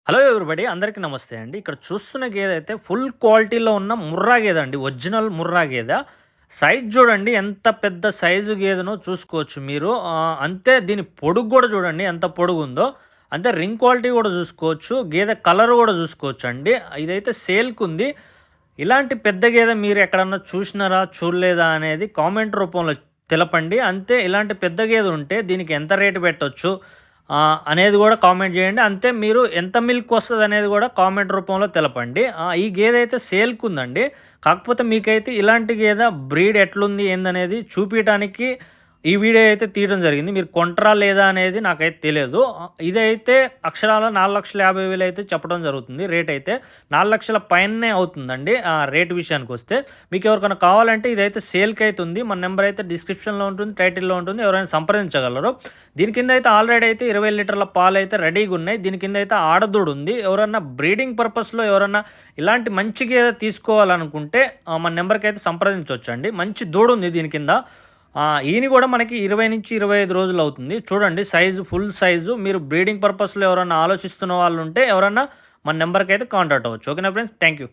Hello everybody అందరికీ నమస్తే అండి. ఇక్కడ చూస్తున్న గేదె అయితే ఫుల్ క్వాలిటీలో ఉన్న ముర్రా గేదె అండి. ఒరిజినల్ ముర్రా గేదె. సైజ్ చూడండి ఎంత పెద్ద సైజు గేదెనో చూసుకోవచ్చు మీరు. అంతే దీని పొడుగు కూడా చూడండి ఎంత పొడుగుందో. అంతే రింగ్ క్వాలిటీ కూడా చూసుకోవచ్చు. గేదె కలర్ కూడా చూసుకోవచ్చండి. ఇదైతే సేల్‌కుంది. ఇలాంటి పెద్ద గేదె మీరు ఎక్కడన్నా చూసినారా? చూడలేదా? అనేది కామెంట్ రూపంలో తెలపండి. అంతే ఇలాంటి పెద్ద గేదె ఉంటే దీనికి ఎంత రేటు పెట్టొచ్చు? అనేది కూడా కామెంట్ చేయండి. అంతే మీరు ఎంత మిల్క్ వస్తదనేది కూడా కామెంట్ రూపంలో తెలపండి. ఈ గేదె అయితే సేల్‌కుందండి. కాకపోతే మీకైతే ఇలాంటి గేదె బ్రీడ్ ఎట్లుంది ఏందనేది చూపియటానికి ఈ వీడియో అయితే తీయడం జరిగింది. మీరు కొంటరా లేదా అనేది నాకైతే తెలియదు. ఇదైతే అక్షరాల 4,50,000 అయితే చెప్పడం జరుగుతుంది. రేట్ అయితే 4,00,000 పైనే అవుతుందండి. రేట్ విషయానికొస్తే మీకు ఎవరికైనా కావాలంటే ఇదైతే సేల్‌కి అయితే ఉంది. మన నెంబర్ అయితే డిస్క్రిప్షన్‌లో ఉంటుంది, టైటిల్‌లో ఉంటుంది. ఎవరైనా సంప్రదించగలరు. దీని కింద అయితే ఆల్రెడీ అయితే 20 లీటర్ల పాలు అయితే రెడీగా ఉన్నాయి. దీని కింద అయితే ఆడదూడు ఉంది. ఎవరన్నా బ్రీడింగ్ పర్పస్‌లో ఎవరన్నా ఇలాంటి మంచి గేదె తీసుకోవాలనుకుంటే మన నెంబర్‌కి అయితే సంప్రదించొచ్చండి. మంచి దూడ ఉంది దీని కింద. ఈయన కూడా మనకి 20-25 రోజులు అవుతుంది. చూడండి సైజు ఫుల్ సైజు. మీరు బ్రీడింగ్ పర్పస్‌లో ఎవరన్నా ఆలోచిస్తున్న వాళ్ళు ఉంటే ఎవరన్నా మన నెంబర్‌కి అయితే కాంటాక్ట్ అవ్వచ్చు. ఓకేనా ఫ్రెండ్స్, థ్యాంక్ యూ.